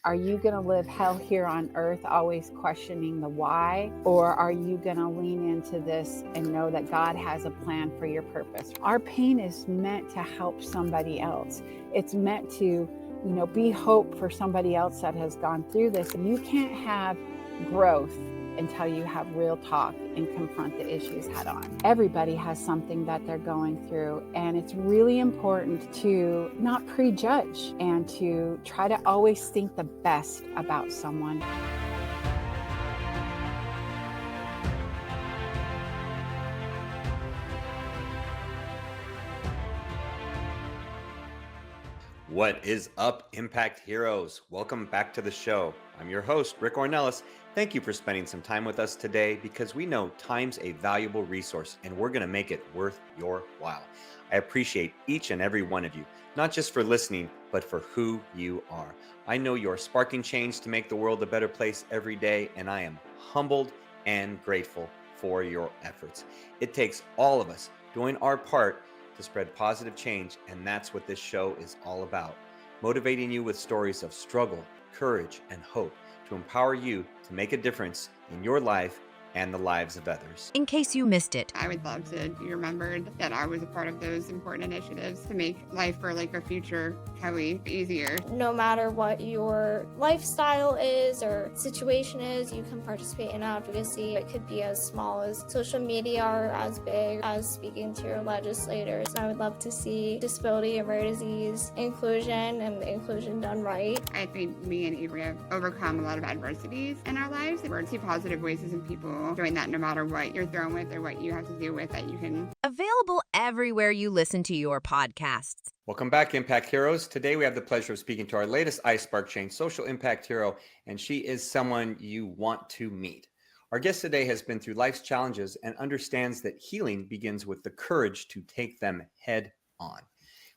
Are you going to live hell here on earth, always questioning the why? Or are you going to lean into this and know that God has a plan for your purpose? Our pain is meant to help somebody else. It's meant to, be hope for somebody else that has gone through this. And you can't have growth until you have real talk and confront the issues head on. Everybody has something that they're going through, and it's really important to not prejudge and to try to always think the best about someone. What is up, Impact Heroes? Welcome back to the show. I'm your host, Rick Ornelas. Thank you for spending some time with us today because we know time's a valuable resource and we're going to make it worth your while. I appreciate each and every one of you, not just for listening, but for who you are. I know you're sparking change to make the world a better place every day, and I am humbled and grateful for your efforts. It takes all of us doing our part to spread positive change, and that's what this show is all about. Motivating you with stories of struggle, courage, and hope to empower you to make a difference in your life and the lives of others. In case you missed it, I would love to be remembered that I was a part of those important initiatives to make life for our future Kelly easier. No matter what your lifestyle is or situation is, you can participate in advocacy. It could be as small as social media or as big as speaking to your legislators. I would love to see disability and rare disease inclusion and inclusion done right. I think me and Avery have overcome a lot of adversities in our lives. We're see positive voices in people doing that no matter what you're thrown with or what you have to deal with, that you can. Available everywhere you listen to your podcasts. Welcome back, Impact Heroes. Today we have the pleasure of speaking to our latest iSpark Change social impact hero, and she is someone you want to meet. Our guest today has been through life's challenges and understands that healing begins with the courage to take them head on.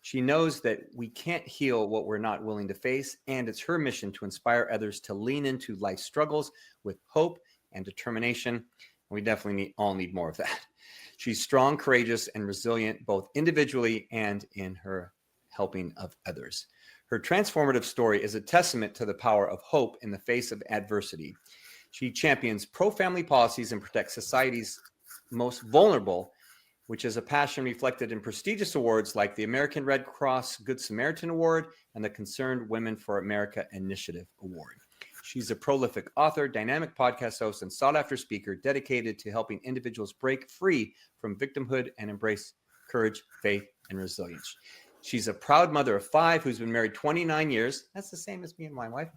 She knows that we can't heal what we're not willing to face, and it's her mission to inspire others to lean into life's struggles with hope and determination. We definitely all need more of that. She's strong, courageous, and resilient, both individually and in her helping of others. Her transformative story is a testament to the power of hope in the face of adversity. She champions pro-family policies and protects society's most vulnerable, which is a passion reflected in prestigious awards like the American Red Cross Good Samaritan Award and the Concerned Women for America Initiative Award. She's a prolific author, dynamic podcast host, and sought-after speaker dedicated to helping individuals break free from victimhood and embrace courage, faith, and resilience. She's a proud mother of 5 who's been married 29 years. That's the same as me and my wife.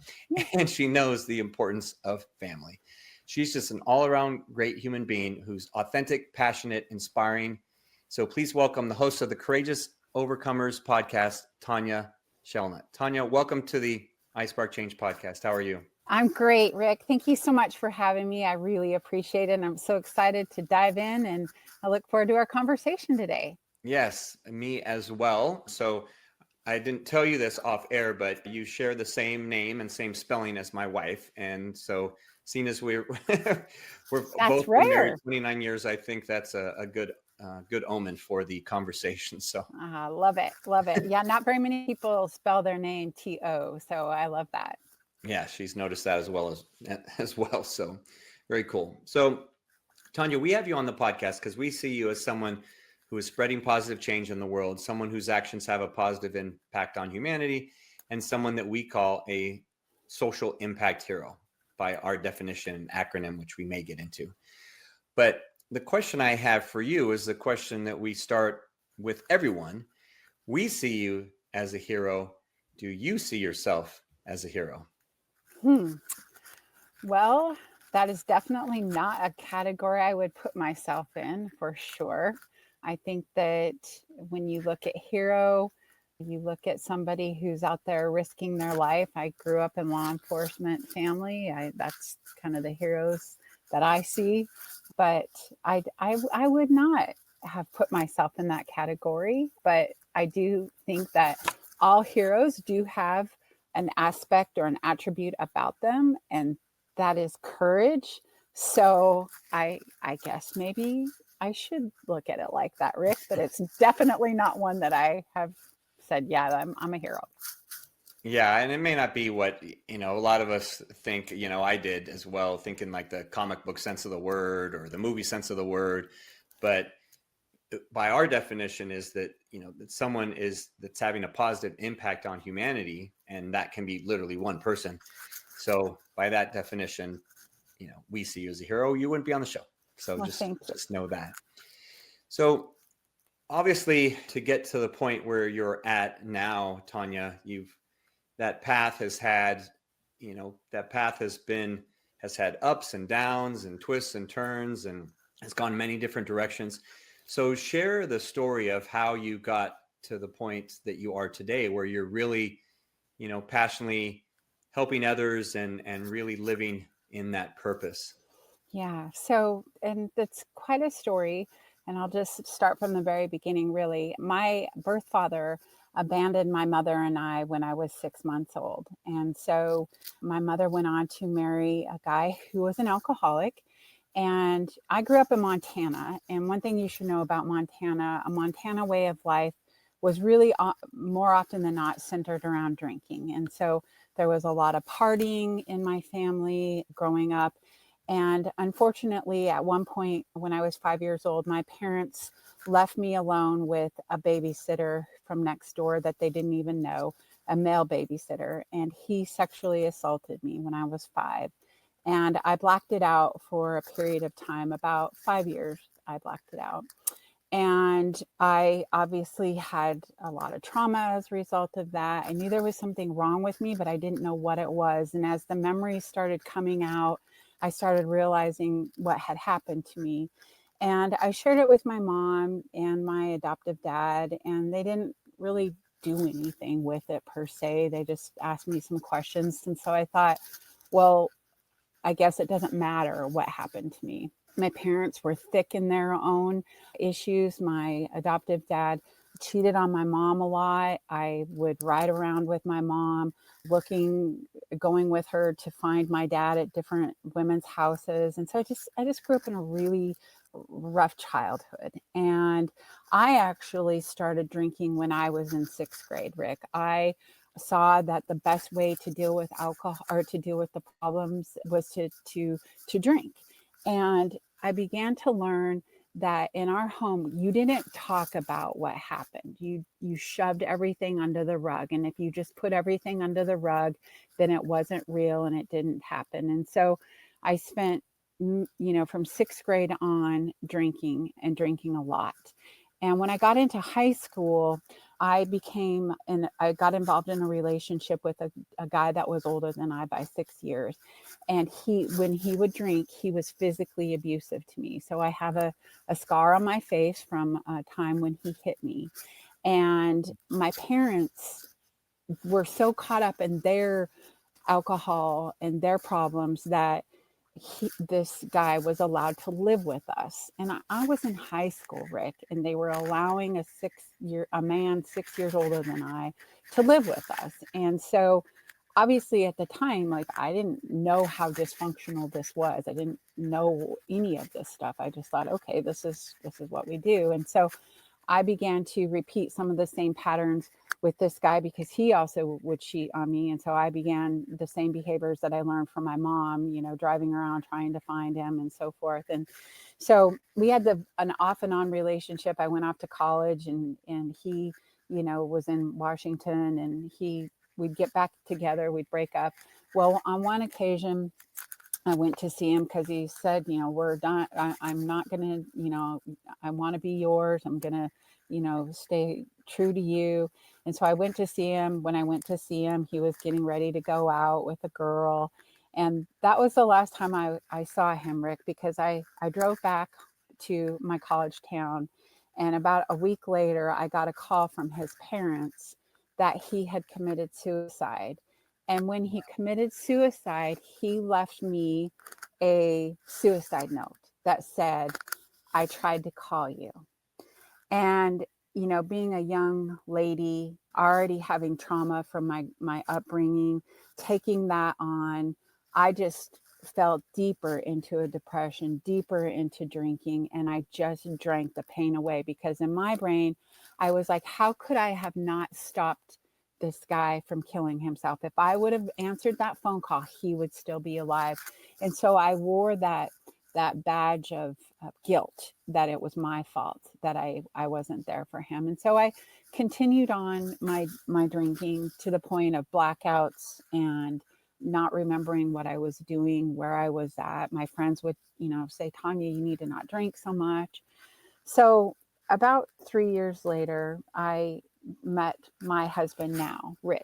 And she knows the importance of family. She's just an all-around great human being who's authentic, passionate, inspiring. So please welcome the host of the Courageous Overcomers podcast, Tonya Shellnutt. Tonya, welcome to the iSpark Change podcast. How are you? I'm great, Rick. Thank you so much for having me. I really appreciate it. And I'm so excited to dive in, and I look forward to our conversation today. Yes, me as well. So I didn't tell you this off air, but you share the same name and same spelling as my wife. And so seeing as we're both been married 29 years, I think that's a good omen for the conversation. So love it. Love it. Yeah. Not very many people spell their name T-O. So I love that. Yeah. She's noticed that as well. So very cool. So Tonya, we have you on the podcast because we see you as someone who is spreading positive change in the world, someone whose actions have a positive impact on humanity, and someone that we call a social impact hero by our definition and acronym, which we may get into. But the question I have for you is the question that we start with everyone. We see you as a hero. Do you see yourself as a hero? Well, that is definitely not a category I would put myself in, for sure. I think that when you look at hero, you look at somebody who's out there risking their life. I grew up in law enforcement family. That's kind of the heroes that I see. But I would not have put myself in that category. But I do think that all heroes do have an aspect or an attribute about them, and that is courage. So I guess maybe I should look at it like that, Rick, but it's definitely not one that I have said, yeah, I'm a hero. Yeah, and it may not be what, a lot of us think, I did as well, thinking like the comic book sense of the word or the movie sense of the word. But by our definition is that, that someone that's having a positive impact on humanity, and that can be literally one person. So by that definition, we see you as a hero. You wouldn't be on the show. So Well, just thank you. just know that. So obviously, to get to the point where you're at now, Tonya, that path has had, that path has had ups and downs and twists and turns and has gone many different directions. So share the story of how you got to the point that you are today, where you're really, passionately helping others and really living in that purpose. Yeah. So, and that's quite a story. And I'll just start from the very beginning, really. My birth father abandoned my mother and I when I was 6 months old. And so my mother went on to marry a guy who was an alcoholic. And I grew up in Montana. And one thing you should know about Montana, a Montana way of life was really more often than not centered around drinking. And so there was a lot of partying in my family growing up. And unfortunately, at one point when I was 5 years old, my parents left me alone with a babysitter from next door that they didn't even know, a male babysitter. And he sexually assaulted me when I was 5. And I blacked it out for a period of time, about 5 years. I blacked it out. And I obviously had a lot of trauma as a result of that. I knew there was something wrong with me, but I didn't know what it was. And as the memories started coming out, I started realizing what had happened to me. And I shared it with my mom and my adoptive dad, and they didn't really do anything with it per se. They just asked me some questions. And so I thought, well, I guess it doesn't matter what happened to me. My parents were thick in their own issues. My adoptive dad cheated on my mom a lot. I would ride around with my mom, going with her to find my dad at different women's houses. And so I just grew up in a really rough childhood. And I actually started drinking when I was in 6th grade, Rick. I saw that the best way to deal with alcohol or to deal with the problems was to drink. And I began to learn that in our home you didn't talk about what happened. You shoved everything under the rug, and if you just put everything under the rug, then it wasn't real and it didn't happen. And so I spent from 6th grade on drinking a lot. And when I got into high school, I got involved in a relationship with a guy that was older than I by 6 years. And when he would drink, he was physically abusive to me. So I have a scar on my face from a time when he hit me. And my parents were so caught up in their alcohol and their problems that this guy was allowed to live with us. And I was in high school, Rick, and they were allowing a man 6 years older than I to live with us. And so obviously at the time, like, I didn't know how dysfunctional this was. I didn't know any of this stuff. I just thought, okay, this is what we do. And so I began to repeat some of the same patterns with this guy because he also would cheat on me. And so I began the same behaviors that I learned from my mom, driving around trying to find him and so forth. And so we had an off and on relationship. I went off to college and he, was in Washington, and we'd get back together, we'd break up. Well, on one occasion, I went to see him because he said, we're done. I'm not going to, I want to be yours. I'm going to, stay true to you. And so I went to see him. When I went to see him, he was getting ready to go out with a girl. And that was the last time I saw him, Rick, because I drove back to my college town. And about a week later, I got a call from his parents that he had committed suicide. And when he committed suicide, he left me a suicide note that said, I tried to call you. And, being a young lady, already having trauma from my upbringing, taking that on, I just fell deeper into a depression, deeper into drinking. And I just drank the pain away because in my brain, I was like, how could I have not stopped this guy from killing himself. If I would have answered that phone call, he would still be alive. And so I wore that badge of guilt, that it was my fault that I wasn't there for him. And so I continued on my drinking to the point of blackouts and not remembering what I was doing, where I was at. My friends would, say, Tonya, you need to not drink so much. So about 3 years later, I met my husband now, Rich.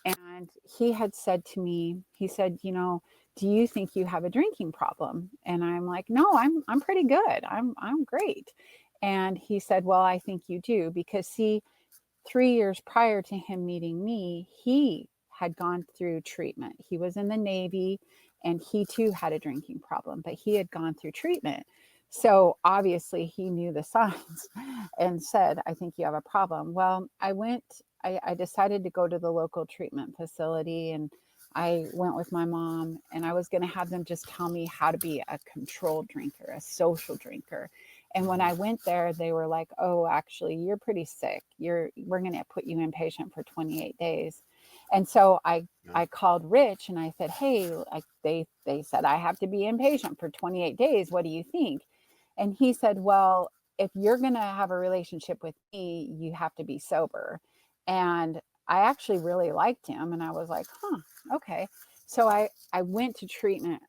And he had said to me, he said, do you think you have a drinking problem? And I'm like, no, I'm pretty good. I'm great. And he said, well, I think you do, because see, 3 years prior to him meeting me, he had gone through treatment. He was in the Navy and he too had a drinking problem, but he had gone through treatment. So obviously he knew the signs and said, I think you have a problem. Well, I decided to go to the local treatment facility, and I went with my mom, and I was going to have them just tell me how to be a controlled drinker, a social drinker. And when I went there, they were like, oh, actually, you're pretty sick. We're going to put you inpatient for 28 days. And so I called Rich and I said, hey, they said I have to be inpatient for 28 days. What do you think? And he said, well, if you're going to have a relationship with me, you have to be sober. And I actually really liked him. And I was like, okay. So I went to treatment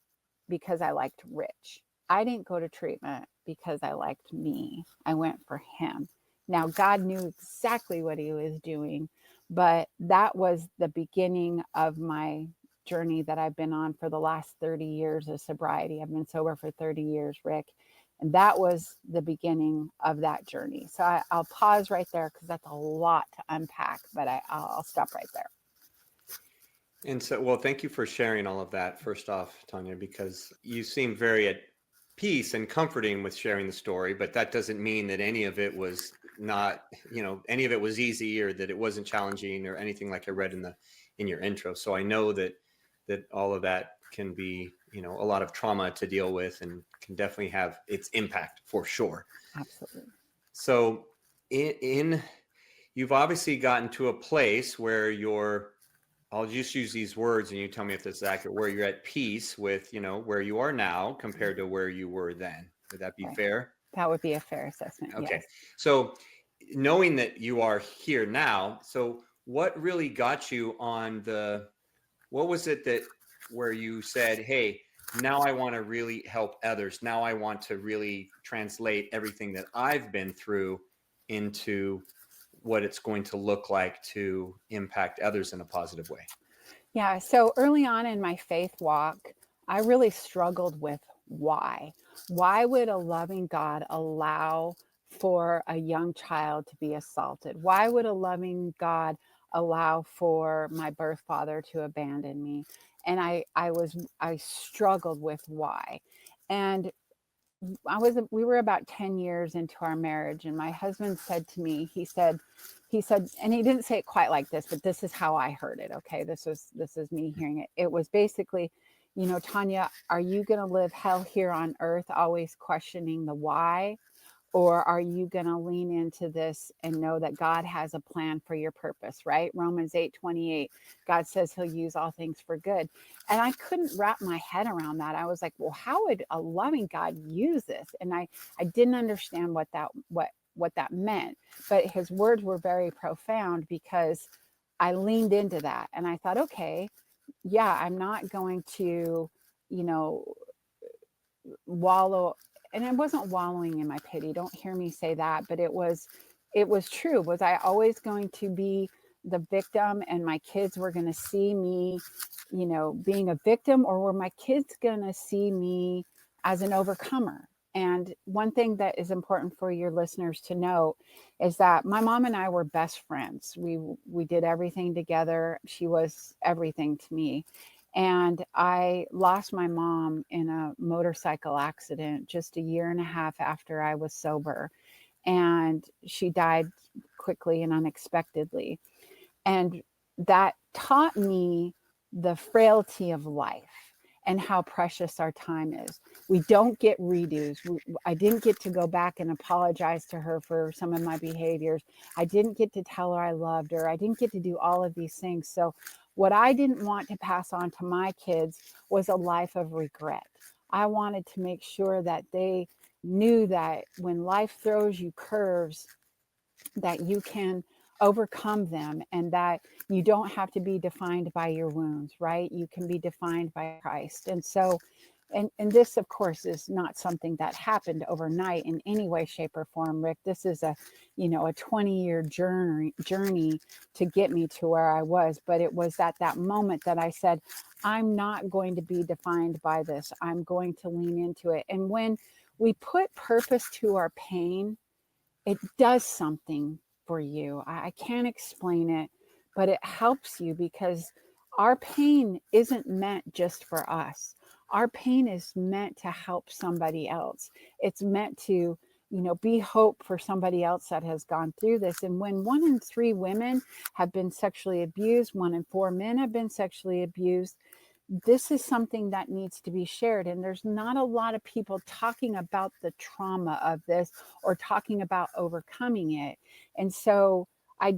because I liked Rich. I didn't go to treatment because I liked me. I went for him. Now, God knew exactly what he was doing, but that was the beginning of my journey that I've been on for the last 30 years of sobriety. I've been sober for 30 years, Rick. And that was the beginning of that journey. So I'll pause right there because that's a lot to unpack, but I'll stop right there. And so, well, thank you for sharing all of that, first off, Tonya, because you seem very at peace and comforting with sharing the story, but that doesn't mean that any of it was not, any of it was easy or that it wasn't challenging or anything like I read in your intro. So I know that all of that can be, a lot of trauma to deal with and can definitely have its impact for sure. Absolutely. So you've obviously gotten to a place where I'll just use these words and you tell me if this is accurate, where you're at peace with, where you are now compared to where you were then. Would that be fair? That would be a fair assessment. Okay. Yes. So knowing that you are here now, so what really got you on what was it where you said, hey, now I want to really help others. Now I want to really translate everything that I've been through into what it's going to look like to impact others in a positive way? Yeah. So early on in my faith walk, I really struggled with why. Why would a loving God allow for a young child to be assaulted? Why would a loving God allow for my birth father to abandon me? And I struggled with why. And we were about 10 years into our marriage, and my husband said to me, he said, and he didn't say it quite like this, but this is how I heard it. Okay. This is me hearing it. It was basically, Tonya, are you going to live hell here on earth, always questioning the why? Or are you going to lean into this and know that God has a plan for your purpose, right? Romans 8:28, God says he'll use all things for good. And I couldn't wrap my head around that. I was like, well, how would a loving God use this? And I didn't understand what that meant. But his words were very profound because I leaned into that. And I thought, okay, yeah, I'm not going to, wallow. And I wasn't wallowing in my pity. Don't hear me say that, but it was true. Was I always going to be the victim and my kids were going to see me, being a victim, or were my kids going to see me as an overcomer? And one thing that is important for your listeners to know is that my mom and I were best friends. We did everything together. She was everything to me. And I lost my mom in a motorcycle accident just a year and a half after I was sober. And she died quickly and unexpectedly. And that taught me the frailty of life. and how precious our time is. We don't get redos. I didn't get to go back and apologize to her for some of my behaviors. I didn't get to tell her I loved her. I didn't get to do all of these things. So what I didn't want to pass on to my kids was a life of regret. I wanted to make sure that they knew that when life throws you curves, that you can overcome them, and that you don't have to be defined by your wounds, right? You can be defined by Christ. And so, and this of course is not something that happened overnight in any way, shape, or form, Rick. This is a 20-year journey to get me to where I was. But it was at that moment that I said, I'm not going to be defined by this. I'm going to lean into it. And when we put purpose to our pain, it does something for you. I can't explain it, but it helps you, because our pain isn't meant just for us. Our pain is meant to help somebody else. It's meant to, be hope for somebody else that has gone through this. And when 1 in 3 women have been sexually abused, 1 in 4 men have been sexually abused, this is something that needs to be shared. And there's not a lot of people talking about the trauma of this or talking about overcoming it. And so I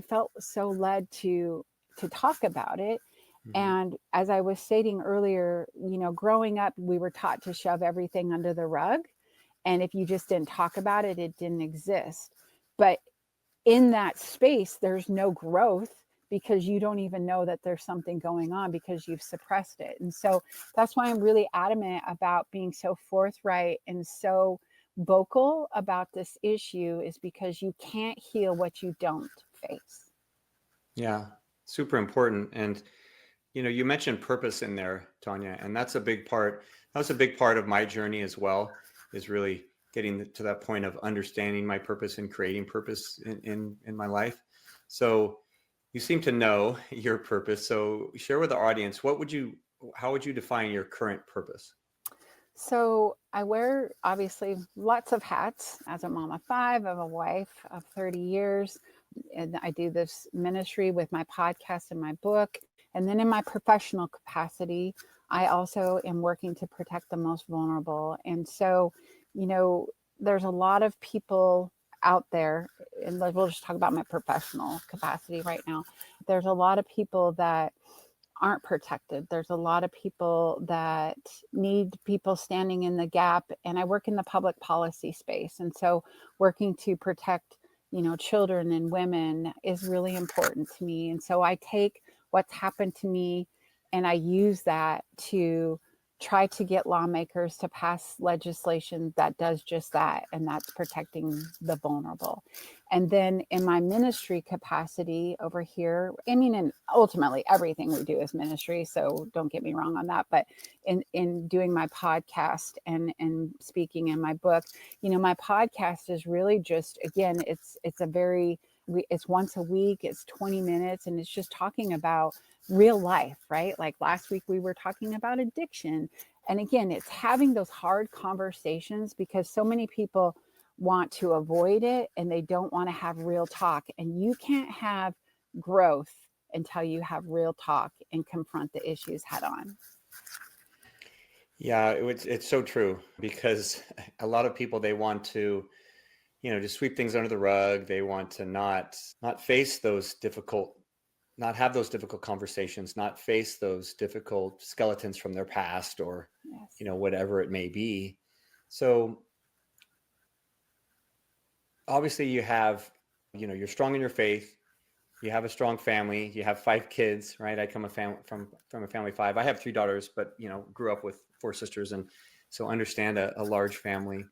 felt so led to talk about it. Mm-hmm. And as I was stating earlier, growing up, we were taught to shove everything under the rug. And if you just didn't talk about it, it didn't exist. But in that space, there's no growth, because you don't even know that there's something going on because you've suppressed it. And so that's why I'm really adamant about being so forthright and so vocal about this issue, is because you can't heal what you don't face. Yeah, super important. And you mentioned purpose in there, Tonya, and that's a big part. That was a big part of my journey as well, is really getting to that point of understanding my purpose and creating purpose in my life. So you seem to know your purpose. So share with the audience, how would you define your current purpose? So I wear, obviously, lots of hats as a mom of 5, of a wife of 30 years. And I do this ministry with my podcast and my book. And then in my professional capacity, I also am working to protect the most vulnerable. And so, there's a lot of people out there, and we'll just talk about my professional capacity right now. There's a lot of people that aren't protected. There's a lot of people that need people standing in the gap. And I work in the public policy space. And so working to protect, children and women is really important to me. And so I take what's happened to me and I use that to try to get lawmakers to pass legislation that does just that, and that's protecting the vulnerable. And then in my ministry capacity over here, and ultimately everything we do is ministry, so don't get me wrong on that, but in doing my podcast and speaking in my book, my podcast is really just, again, it's once a week, it's 20 minutes, and it's just talking about real life, right? Like last week we were talking about addiction. And again, it's having those hard conversations, because so many people want to avoid it and they don't want to have real talk. And you can't have growth until you have real talk and confront the issues head on. Yeah, it's so true, because a lot of people, they want to, just sweep things under the rug. They want to not face those difficult, not have those difficult conversations, not face those difficult skeletons from their past, or, Yes. Whatever it may be. So obviously you have, you're strong in your faith. You have a strong family. You have 5 kids, right? I come from a family of 5. I have 3 daughters, but, grew up with 4 sisters. And so understand a large family.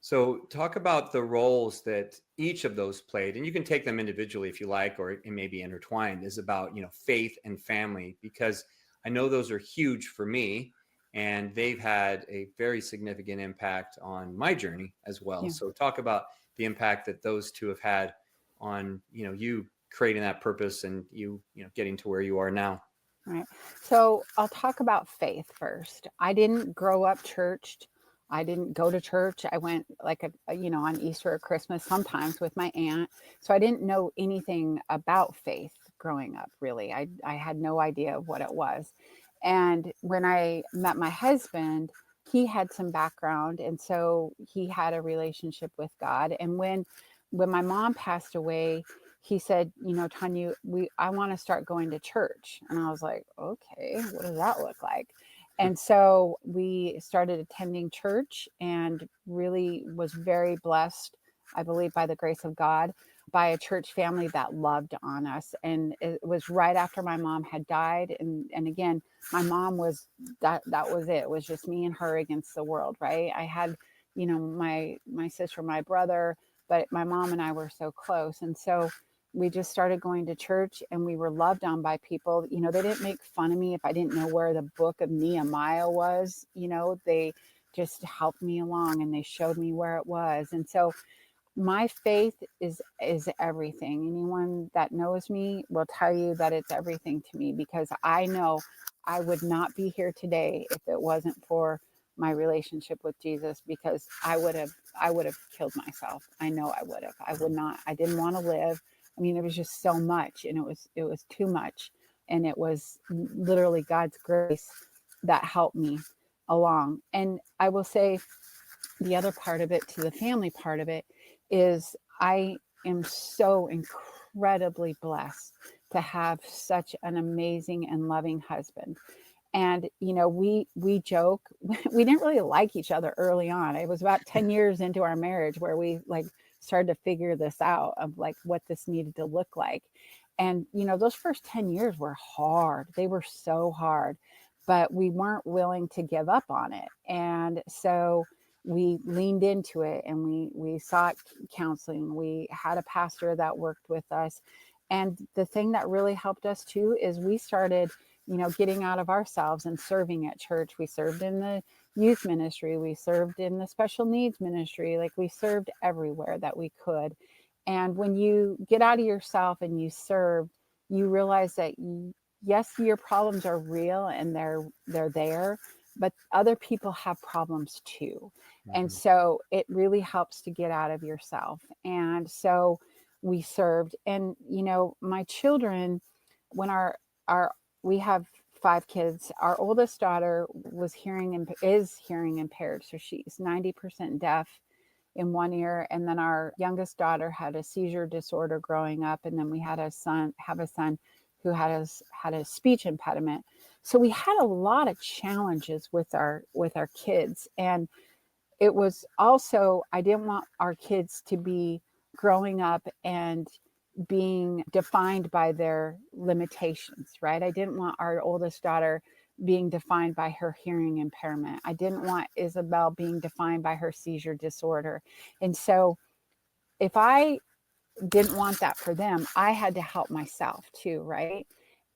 So talk about the roles that each of those played, and you can take them individually if you like, or it may be intertwined, is about, faith and family, because I know those are huge for me, and they've had a very significant impact on my journey as well. Yeah. So talk about the impact that those two have had on, you creating that purpose and you getting to where you are now. Right. So I'll talk about faith first. I didn't grow up churched. I didn't go to church. I went on Easter or Christmas sometimes with my aunt. So I didn't know anything about faith growing up, really. I had no idea what it was. And when I met my husband, he had some background, and so he had a relationship with God. And when my mom passed away, he said, you know, Tonya, I want to start going to church. And I was like, okay, what does that look like? And so we started attending church, and really was very blessed, I believe, by the grace of God, by a church family that loved on us. And it was right after my mom had died. And again, my mom was, that was it. It was just me and her against the world, right? I had, you know, my sister, my brother, but my mom and I were so close. And so we just started going to church, and we were loved on by people. You know, they didn't make fun of me if I didn't know where the book of Nehemiah was. You know, they just helped me along, and they showed me where it was. And so my faith is everything. Anyone that knows me will tell you that it's everything to me, because I know I would not be here today if it wasn't for my relationship with Jesus, because I would have killed myself. I know I would have. I would not. I didn't want to live. I mean, it was just so much, and it was too much. And it was literally God's grace that helped me along. And I will say, the other part of it, to the family part of it, is I am so incredibly blessed to have such an amazing and loving husband. And you know, we joke, we didn't really like each other early on. It was about 10 years into our marriage where we like started to figure this out, of like what this needed to look like. And you know, those first 10 years were hard. They were so hard, but we weren't willing to give up on it. And so we leaned into it, and we sought counseling. We had a pastor that worked with us. And the thing that really helped us too is we started, you know, getting out of ourselves and serving at church. We served in the youth ministry, we served in the special needs ministry, like we served everywhere that we could. And when you get out of yourself and you serve, you realize that yes, your problems are real and they're there, but other people have problems too. And so it really helps to get out of yourself. And so we served. And you know, my children, when our we have 5 kids. Our oldest daughter is hearing impaired, so she's 90% deaf in one ear. And then our youngest daughter had a seizure disorder growing up, and then we had a son who had a speech impediment. So we had a lot of challenges with our kids. And it was also, I didn't want our kids to be growing up and being defined by their limitations, right? I didn't want our oldest daughter being defined by her hearing impairment. I didn't want Isabel being defined by her seizure disorder. And so if I didn't want that for them, I had to help myself too, right?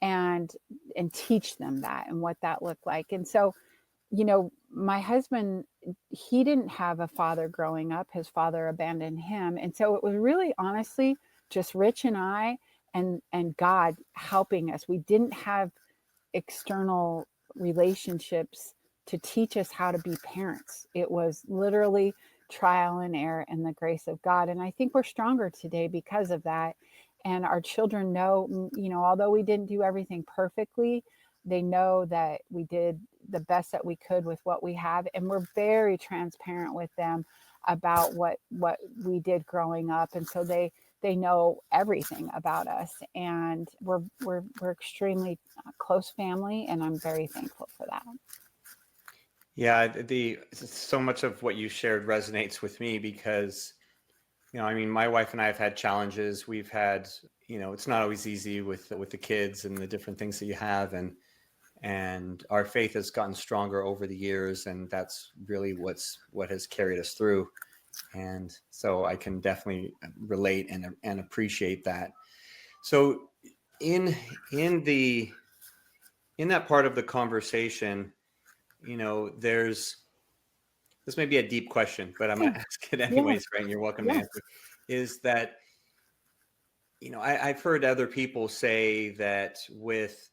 And teach them that and what that looked like. And so, you know, my husband, he didn't have a father growing up. His father abandoned him. And so it was really honestly just Rich and I and God helping us. We didn't have external relationships to teach us how to be parents. It was literally trial and error and the grace of God. And I think we're stronger today because of that. And our children know, you know, although we didn't do everything perfectly, they know that we did the best that we could with what we have. And we're very transparent with them about what we did growing up. And so they know everything about us, and we're extremely close family, and I'm very thankful for that. Yeah, so much of what you shared resonates with me because, you know, I mean, my wife and I have had challenges. We've had, you know, it's not always easy with the kids and the different things that you have, and our faith has gotten stronger over the years, and that's really what has carried us through. And so I can definitely relate and appreciate that. So in that part of the conversation, you know, this may be a deep question, but I'm going to ask it anyways, right? And you're welcome to answer. Is that, you know, I've heard other people say that with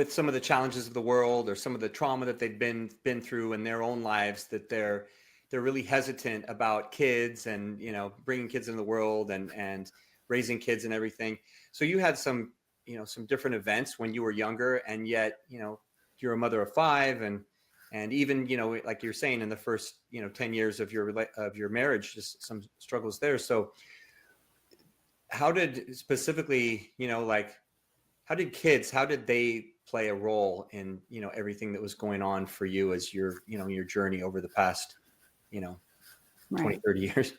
some of the challenges of the world or some of the trauma that they've been through in their own lives, that they're really hesitant about kids and, you know, bringing kids into the world and raising kids and everything. So you had some, you know, some different events when you were younger, and yet, you know, you're a mother of 5, and even, like you're saying, in the first, 10 years of your marriage, just some struggles there. So how did specifically, how did they play a role in, everything that was going on for you as your journey over the past, 20, Right. 30 years?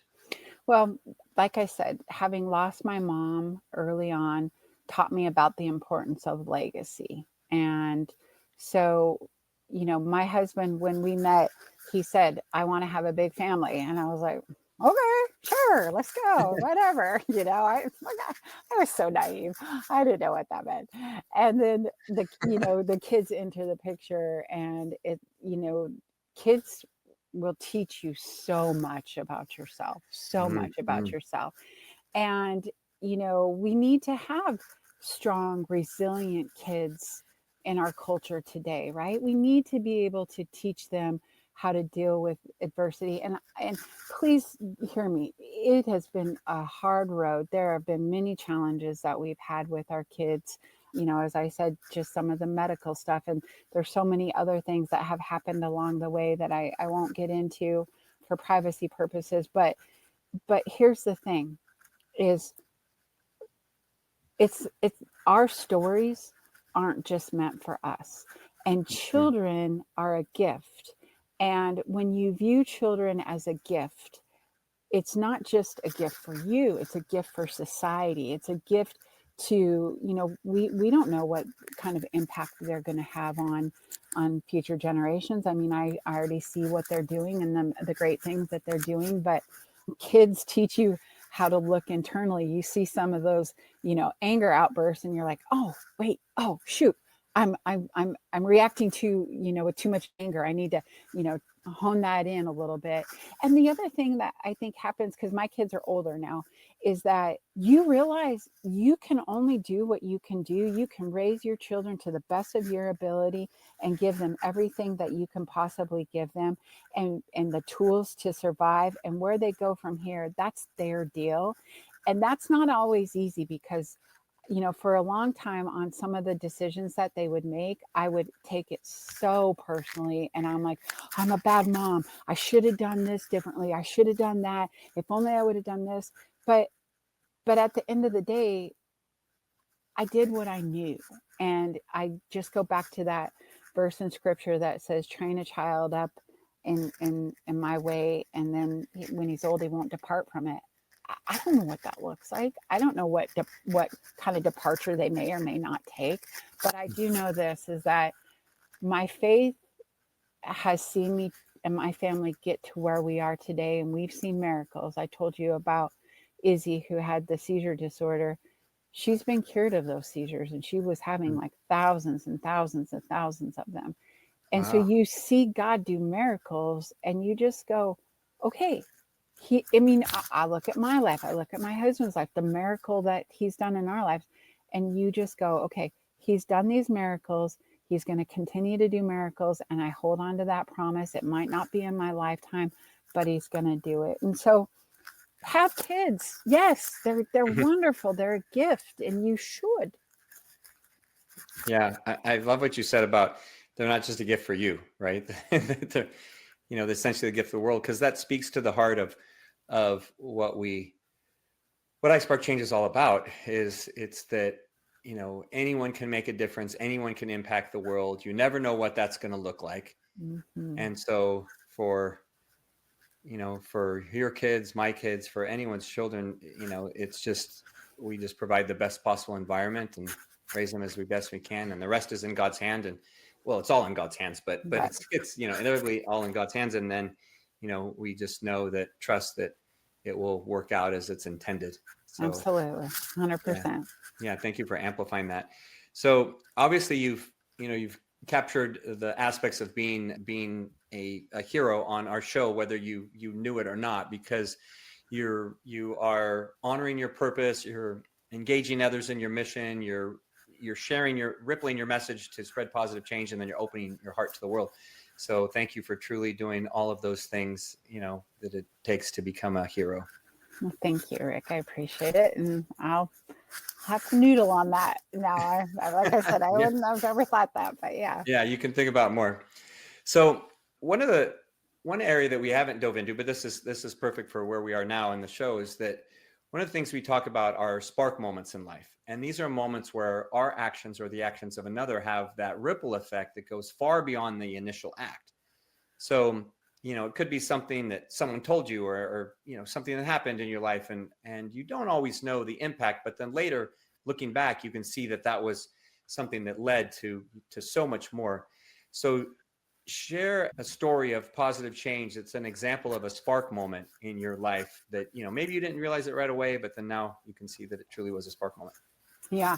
Well, like I said, having lost my mom early on taught me about the importance of legacy. And so, my husband, when we met, he said, I want to have a big family. And I was like, okay, sure, let's go, whatever. I was so naive. I didn't know what that meant. And then the kids enter the picture, and kids will teach you so much about yourself, so much about yourself. And, we need to have strong, resilient kids in our culture today, right? We need to be able to teach them how to deal with adversity. And please hear me, it has been a hard road. There have been many challenges that we've had with our kids. As I said, just some of the medical stuff. And there's so many other things that have happened along the way that I won't get into for privacy purposes. But here's the thing is it's our stories aren't just meant for us, and children are a gift. And when you view children as a gift, it's not just a gift for you, it's a gift for society. It's a gift to, we don't know what kind of impact they're going to have on future generations. I mean, I already see what they're doing and the great things that they're doing, but kids teach you how to look internally. You see some of those, anger outbursts, and you're like, oh, wait, oh, shoot. I'm reacting to, with too much anger. I need to, hone that in a little bit. And the other thing that I think happens, because my kids are older now, is that you realize you can only do what you can do. You can raise your children to the best of your ability and give them everything that you can possibly give them, and the tools to survive. And where they go from here, that's their deal. And that's not always easy, because for a long time, on some of the decisions that they would make, I would take it so personally. And I'm like, I'm a bad mom. I should have done this differently. I should have done that. If only I would have done this. But at the end of the day, I did what I knew. And I just go back to that verse in scripture that says, train a child up in my way, and then when he's old, he won't depart from it. I don't know what that looks like. I don't know what kind of departure they may or may not take. But I do know this, is that my faith has seen me and my family get to where we are today. And we've seen miracles. I told you about Izzy, who had the seizure disorder. She's been cured of those seizures, and she was having like thousands and thousands and thousands of them. And so you see God do miracles, and you just go, okay. I look at my life, I look at my husband's life, the miracle that he's done in our lives, and you just go, okay, he's done these miracles. He's going to continue to do miracles, and I hold on to that promise. It might not be in my lifetime, but he's going to do it. And so, have kids. Yes, they're wonderful. They're a gift, and you should. Yeah, I love what you said about they're not just a gift for you, right? They're, they're essentially a gift for the world, because that speaks to the heart of what iSpark Change is all about. It's that, anyone can make a difference, anyone can impact the world. You never know what that's going to look like. And so for your kids, my kids, for anyone's children, it's just, we just provide the best possible environment and raise them as best we can, and the rest is in God's hand. And well, it's all in God's hands, but Right. it's inevitably all in God's hands. And then we just know that, trust that it will work out as it's intended. So, absolutely, 100%. yeah, thank you for amplifying that. So obviously you've captured the aspects of being a hero on our show, whether you knew it or not, because you are honoring your purpose, you're engaging others in your mission, you're sharing, you're rippling your message to spread positive change, and then you're opening your heart to the world. So thank you for truly doing all of those things, that it takes to become a hero. Well, thank you, Rick. I appreciate it. And I'll have to noodle on that. Now, like I said, I Yeah. wouldn't have ever thought that, but yeah. Yeah, you can think about more. So one area that we haven't dove into, but this is perfect for where we are now in the show, is that one of the things we talk about are spark moments in life. And these are moments where our actions or the actions of another have that ripple effect that goes far beyond the initial act. So, it could be something that someone told you, or something that happened in your life, and you don't always know the impact, but then later looking back, you can see that that was something that led to so much more. So share a story of positive change that's an example of a spark moment in your life that, maybe you didn't realize it right away, but then now you can see that it truly was a spark moment. Yeah.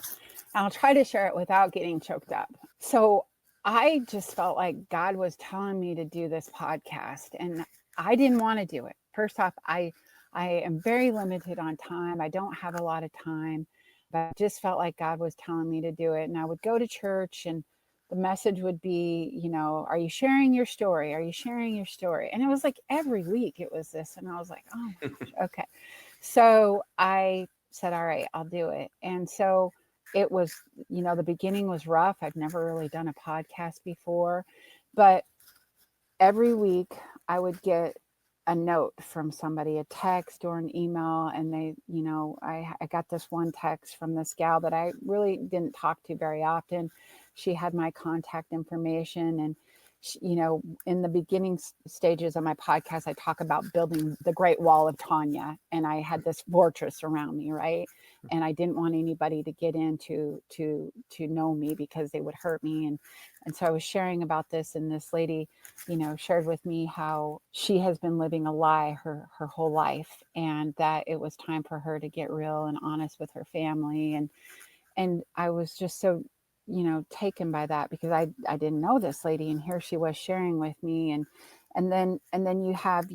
I'll try to share it without getting choked up. So I just felt like God was telling me to do this podcast, and I didn't want to do it. First off, I am very limited on time. I don't have a lot of time, but I just felt like God was telling me to do it. And I would go to church, and the message would be, are you sharing your story? Are you sharing your story? And it was like every week it was this. And I was like, oh my gosh, okay. So I said, all right, I'll do it. And so it was, the beginning was rough. I'd never really done a podcast before, but every week I would get a note from somebody, a text or an email. And they, I got this one text from this gal that I really didn't talk to very often. She had my contact information, and she, in the beginning stages of my podcast, I talk about building the Great Wall of Tonya, and I had this fortress around me, right? And I didn't want anybody to get in to know me, because they would hurt me. And so I was sharing about this, and this lady, shared with me how she has been living a lie her whole life, and that it was time for her to get real and honest with her family. And I was just so, taken by that, because I didn't know this lady, and here she was sharing with me. And then you have,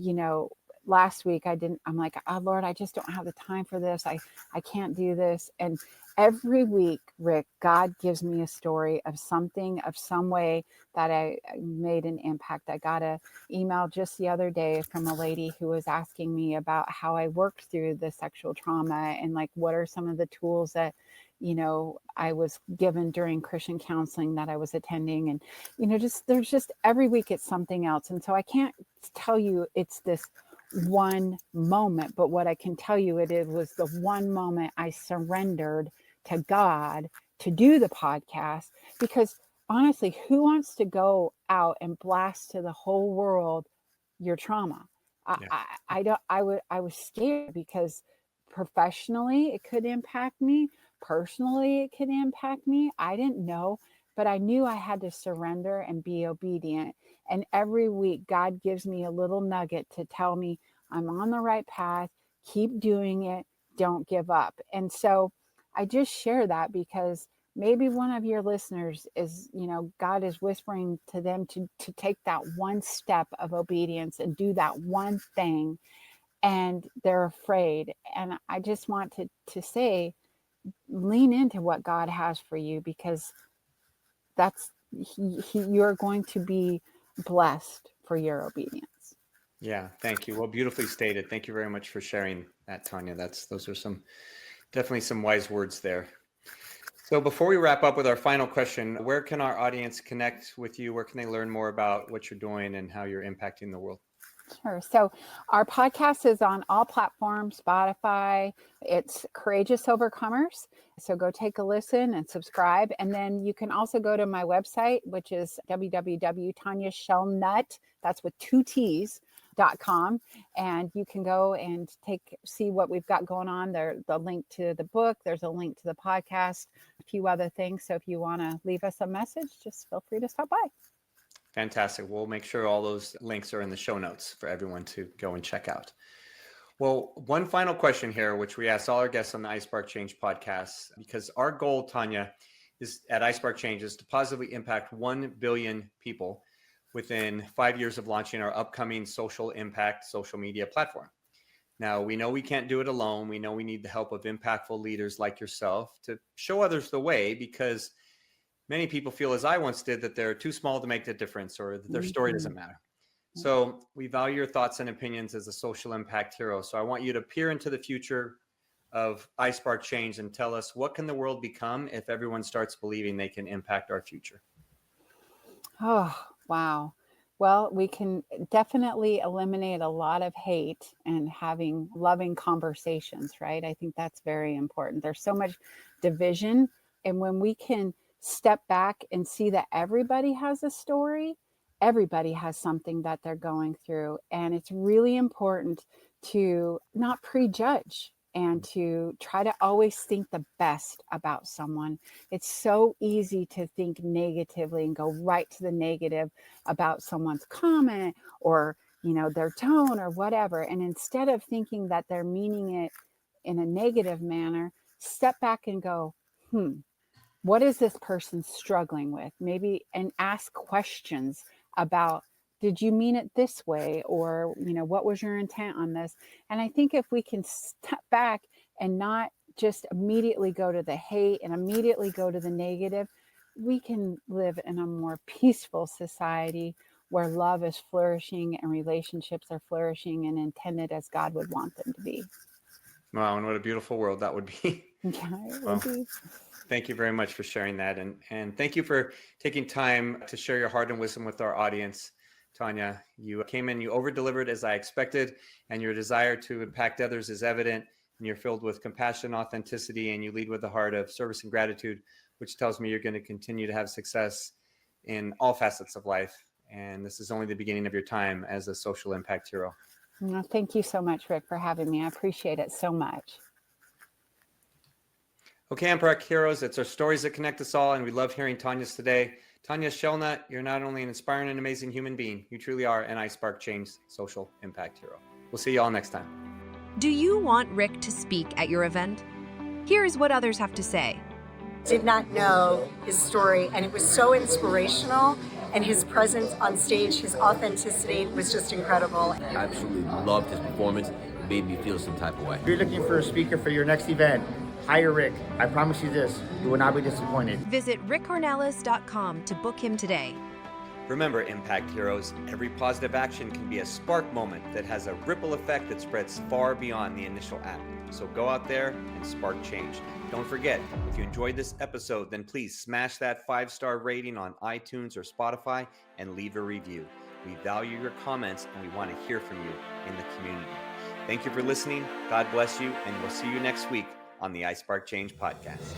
last week I'm like, oh Lord, I just don't have the time for this. I can't do this. And every week, Rick, God gives me a story of something, of some way that I made an impact. I got a email just the other day from a lady who was asking me about how I worked through the sexual trauma, and like, what are some of the tools that, I was given during Christian counseling that I was attending. And, there's just every week it's something else. And so I can't tell you it's this one moment, but what I can tell you, it was the one moment I surrendered to God to do the podcast. Because honestly, who wants to go out and blast to the whole world your trauma? Yeah. I was scared, because professionally it could impact me, personally it could impact me. I didn't know, but I knew I had to surrender and be obedient. And every week God gives me a little nugget to tell me I'm on the right path, keep doing it, don't give up. And so I just share that, because maybe one of your listeners is, God is whispering to them to take that one step of obedience and do that one thing, and they're afraid. And I just want to say, lean into what God has for you, because that's you're going to be blessed for your obedience. Yeah, thank you. Well, beautifully stated. Thank you very much for sharing that, Tonya. Those are definitely some wise words there. So before we wrap up with our final question, where can our audience connect with you? Where can they learn more about what you're doing and how you're impacting the world? Sure. So our podcast is on all platforms, Spotify. It's Courageous Overcomers. So go take a listen and subscribe. And then you can also go to my website, which is www.tonyashellnutt, that's with 2 T's.com. And you can go and see what we've got going on there. The link to the book, there's a link to the podcast, a few other things. So if you want to leave us a message, just feel free to stop by. Fantastic. We'll make sure all those links are in the show notes for everyone to go and check out. Well, one final question here, which we ask all our guests on the iSpark Change podcast, because our goal, Tonya, is at iSpark Change is to positively impact 1 billion people within 5 years of launching our upcoming social impact social media platform. Now, we know we can't do it alone. We know we need the help of impactful leaders like yourself to show others the way, because many people feel, as I once did, that they're too small to make the difference, or that their story doesn't matter. So we value your thoughts and opinions as a social impact hero. So I want you to peer into the future of iSpark Change and tell us, what can the world become if everyone starts believing they can impact our future? Oh, wow. Well, we can definitely eliminate a lot of hate and having loving conversations, right? I think that's very important. There's so much division. And when we can step back and see that everybody has a story, everybody has something that they're going through. And it's really important to not prejudge and to try to always think the best about someone. It's so easy to think negatively and go right to the negative about someone's comment or, their tone or whatever. And instead of thinking that they're meaning it in a negative manner, step back and go, what is this person struggling with? Maybe, and ask questions about, did you mean it this way? Or, what was your intent on this? And I think if we can step back and not just immediately go to the hate and immediately go to the negative, we can live in a more peaceful society where love is flourishing and relationships are flourishing and intended as God would want them to be. Wow, and what a beautiful world that would be. Yeah, it Well, would be. thank you very much for sharing that. And thank you for taking time to share your heart and wisdom with our audience. Tonya, you came in, you over-delivered as I expected, and your desire to impact others is evident, and you're filled with compassion, authenticity, and you lead with a heart of service and gratitude, which tells me you're going to continue to have success in all facets of life. And this is only the beginning of your time as a social impact hero. Well, thank you so much, Rick, for having me. I appreciate it so much. Okay, Impact Heroes, it's our stories that connect us all, and we love hearing Tonya's today. Tonya Shellnutt, you're not only an inspiring and amazing human being, you truly are an iSpark Change social impact hero. We'll see you all next time. Do you want Rick to speak at your event? Here's what others have to say. Did not know his story, and it was so inspirational, and his presence on stage, his authenticity was just incredible. I absolutely loved his performance. It made me feel some type of way. If you're looking for a speaker for your next event, hire Rick. I promise you this, you will not be disappointed. Visit rickcornelis.com to book him today. Remember, Impact Heroes, every positive action can be a spark moment that has a ripple effect that spreads far beyond the initial act. So go out there and spark change. Don't forget, if you enjoyed this episode, then please smash that 5-star rating on iTunes or Spotify and leave a review. We value your comments and we want to hear from you in the community. Thank you for listening. God bless you, and we'll see you next week on the iSpark Change podcast.